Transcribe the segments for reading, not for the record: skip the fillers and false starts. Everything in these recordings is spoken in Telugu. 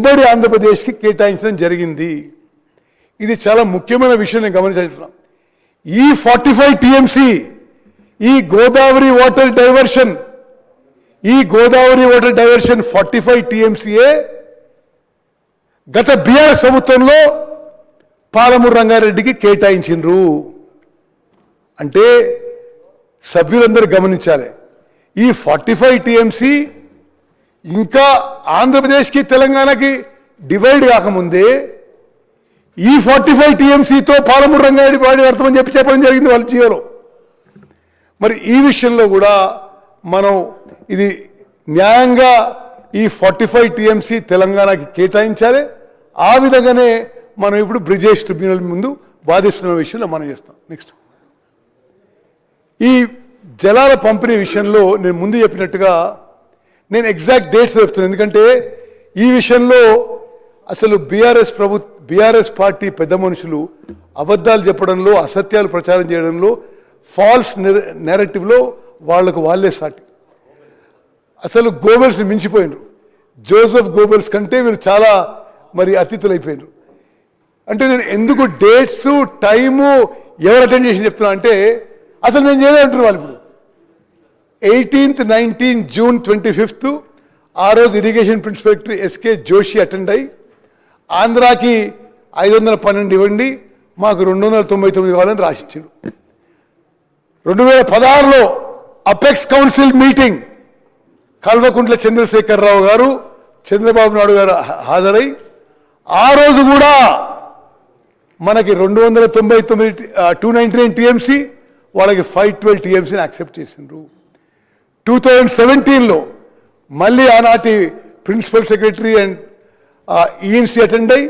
ఉమ్మడి ఆంధ్రప్రదేశ్కి కేటాయించడం జరిగింది. ఇది చాలా ముఖ్యమైన విషయం నేను గమనించాల్సిన. ఈ 45 టీఎంసీ ఈ గోదావరి వాటర్ డైవర్షన్ 45 టీఎంసీఏ గత బీఆర్ఎస్ ప్రభుత్వంలో పాలమూరు రంగారెడ్డికి కేటాయించిండ్రు. అంటే సభ్యులందరూ గమనించాలి, ఈ 45 టీఎంసీ ఇంకా ఆంధ్రప్రదేశ్కి తెలంగాణకి డివైడ్ కాకముందే ఈ 45 టీఎంసీతో పాలమూరు రంగారెడ్డి వాడి వర్తమని చెప్పడం జరిగింది వాళ్ళ జియోలో. మరి ఈ విషయంలో కూడా మనం ఇది న్యాయంగా ఈ 45 టీఎంసీ తెలంగాణకి కేటాయించాలి. ఆ విధంగానే మనం ఇప్పుడు బ్రిజేష్ ట్రిబ్యునల్ ముందు వాదిస్తున్న విషయంలో మనం చేస్తాం. నెక్స్ట్, ఈ జలాల పంపిణీ విషయంలో నేను ముందు చెప్పినట్టుగా నేను ఎగ్జాక్ట్ డేట్స్ చెప్తున్నాను. ఎందుకంటే ఈ విషయంలో అసలు బీఆర్ఎస్ పార్టీ పెద్ద మనుషులు అబద్ధాలు చెప్పడంలో, అసత్యాలు ప్రచారం చేయడంలో, ఫాల్స్ నేరేటివ్లో వాళ్లకు వాళ్ళే సాటి. అసలు గోబెల్స్ని మించిపోయినారు. జోసెఫ్ గోబెల్స్ కంటే వీళ్ళు చాలా మరి అతిథులు అయిపోయినారు. అంటే నేను ఎందుకు డేట్స్ టైము ఎవరు అటెండ్ చేసి చెప్తున్నా అంటే అసలు నేను చేయలేదంటారు వాళ్ళు. ఇప్పుడు 18th 19 జూన్ 25 ఆ రోజు irrigation principal secretary SK Joshi attend అయ్యి ఆంధ్రాకి 512 ఇవ్వండి, మాకు 299 కావాలని రాసిచ్చాడు. 2016లో apex council meeting Kalvakuntla Chandrasekhara Rao garu, Chandrababu Naidu గారు హాజరై ఆ రోజు కూడా మనకి 299 టీఎంసీ, వాళ్ళకి 512 టీఎంసీని యాక్సెప్ట్ చేసిండ్రు. 2017లో మళ్ళీ ఆనాటి principal secretary and ENC attend అయ్యి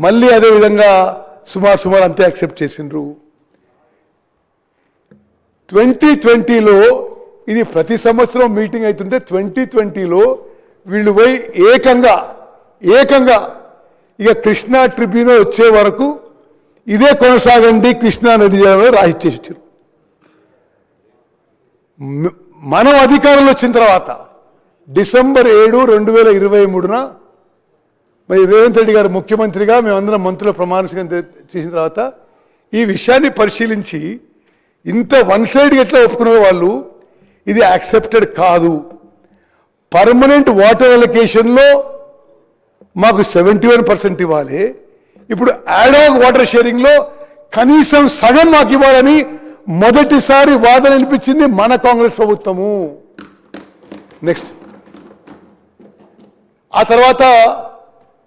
మళ్ళీ అదేవిధంగా సుమారు అంతే యాక్సెప్ట్ చేసిండ్రు. 2020లో ఇది ప్రతి సంవత్సరం మీటింగ్ అవుతుంటే 2020లో వీళ్ళు పోయి ఏకంగా ఇక కృష్ణా ట్రిబ్యునల్ వచ్చే వరకు ఇదే కొనసాగండి కృష్ణా నది జలంలో రాసిచ్చేసారు. మనం అధికారంలో వచ్చిన తర్వాత డిసెంబర్ 7, 2023 మరి రేవంత్ రెడ్డి గారు ముఖ్యమంత్రిగా మేమందరం మంత్రుల ప్రమాణ స్వీకారం చేసిన తర్వాత ఈ విషయాన్ని పరిశీలించి ఇంత వన్ సైడ్గా ఎట్లా ఒప్పుకునే వాళ్ళు, ఇది యాక్సెప్టెడ్ కాదు. పర్మనెంట్ వాటర్ అలొకేషన్లో మాకు 71% ఇవ్వాలి, ఇప్పుడు యాడాగ్ వాటర్ షేరింగ్లో కనీసం సగం మాకు ఇవ్వాలని మొదటిసారి వాదన వినిపించింది మన కాంగ్రెస్ ప్రభుత్వము. నెక్స్ట్, ఆ తర్వాత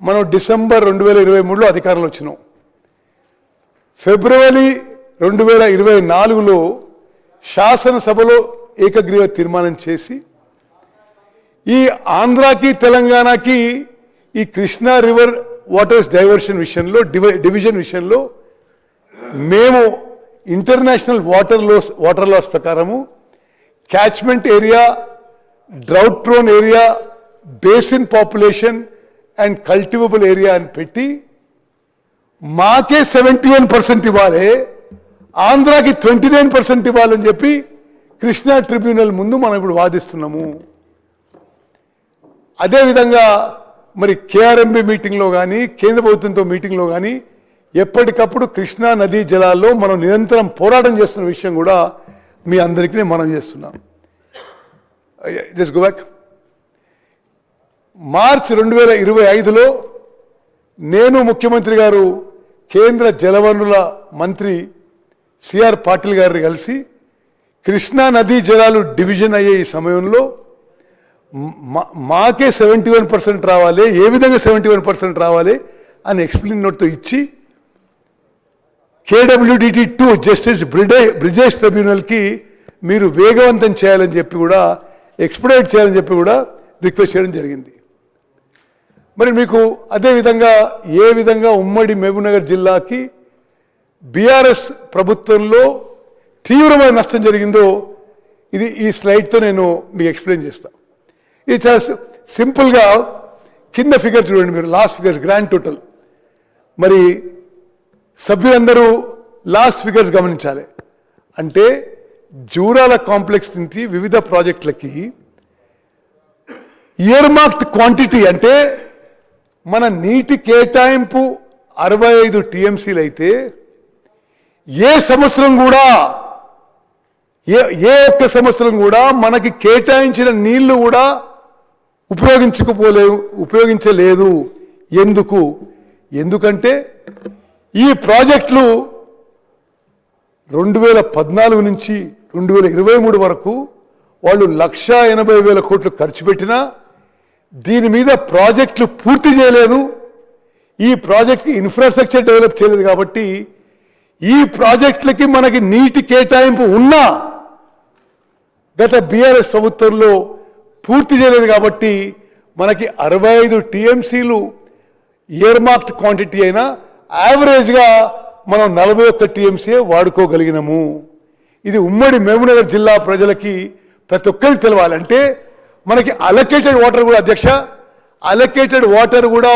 మనం డిసెంబర్ 2023లో అధికారంలో వచ్చినాం. ఫిబ్రవరి 2024లో శాసనసభలో ఏకగ్రీవ తీర్మానం చేసి ఈ ఆంధ్రాకి తెలంగాణకి ఈ కృష్ణా రివర్ వాటర్స్ డైవర్షన్ విషయంలో డివిజన్ విషయంలో మేము ఇంటర్నేషనల్ వాటర్ లాస్ ప్రకారము catchment area, drought prone area, basin population and cultivable area అని పెట్టి మాకే 71% ఇవ్వాలి, ఆంధ్రాకి 29% ఇవ్వాలని చెప్పి కృష్ణా ట్రిబ్యునల్ ముందు మనం ఇప్పుడు వాదిస్తున్నాము. అదేవిధంగా మరి కేఆర్ఎంబి మీటింగ్లో కానీ కేంద్ర ప్రభుత్వంతో మీటింగ్లో కానీ ఎప్పటికప్పుడు కృష్ణా నదీ జలాల్లో మనం నిరంతరం పోరాటం చేస్తున్న విషయం కూడా మీ అందరికీ మనం చేస్తున్నాం. Just go back. మార్చ్ 2025లో నేను, ముఖ్యమంత్రి గారు, కేంద్ర జలవనరుల మంత్రి సిఆర్ పాటిల్ గారిని కలిసి కృష్ణా నదీ జలాలు డివిజన్ అయ్యే ఈ సమయంలో మాకే 71% రావాలి, ఏ విధంగా 71% రావాలి అని ఎక్స్ప్లెయిన్ నోట్తో ఇచ్చి KWDT2 జస్టిస్ బ్రిజేష్ ట్రిబ్యునల్కి మీరు వేగవంతం చేయాలని చెప్పి కూడా, ఎక్స్పెడైట్ చేయాలని చెప్పి కూడా రిక్వెస్ట్ చేయడం జరిగింది. మరి మీకు అదేవిధంగా ఏ విధంగా ఉమ్మడి మహబూబ్నగర్ జిల్లాకి బీఆర్ఎస్ ప్రభుత్వంలో తీవ్రమైన నష్టం జరిగిందో ఇది ఈ స్లైడ్తో నేను మీకు ఎక్స్ప్లెయిన్ చేస్తాను. ఇది చాలా సింపుల్గా కింద ఫిగర్ చూడండి మీరు, లాస్ట్ ఫిగర్స్ గ్రాండ్ టోటల్. మరి సభ్యులందరూ లాస్ట్ ఫిగర్స్ గమనించాలి. అంటే జూరాల కాంప్లెక్స్ నుంచి వివిధ ప్రాజెక్టులకి ఇయర్ మార్క్డ్ క్వాంటిటీ అంటే మన నీటి కేటాయింపు 65 టీఎంసీలు అయితే ఏ సంవత్సరం కూడా ఏ ఒక్క సంవత్సరం కూడా మనకి కేటాయించిన నీళ్లు కూడా ఉపయోగించలేదు. ఎందుకంటే ఈ ప్రాజెక్టులు 2014 నుంచి 2023 వరకు వాళ్ళు 1,80,000 కోట్లు ఖర్చు పెట్టినా దీని మీద ప్రాజెక్టులు పూర్తి చేయలేదు. ఈ ప్రాజెక్ట్కి ఇన్ఫ్రాస్ట్రక్చర్ డెవలప్ చేయలేదు. కాబట్టి ఈ ప్రాజెక్టులకి మనకి నీటి కేటాయింపు ఉన్నా గత బీఆర్ఎస్ ప్రభుత్వంలో పూర్తి చేయలేదు. కాబట్టి మనకి 65 టీఎంసీలు ఇయర్ మార్క్డ్ క్వాంటిటీ అయినా యావరేజ్గా మనం 41 టీఎంసీ వాడుకోగలిగినాము. ఇది ఉమ్మడి మహబూబ్నగర్ జిల్లా ప్రజలకి ప్రతి ఒక్కరికి తెలవాలంటే మనకి అలొకేటెడ్ వాటర్ కూడా అధ్యక్ష అలొకేటెడ్ వాటర్ కూడా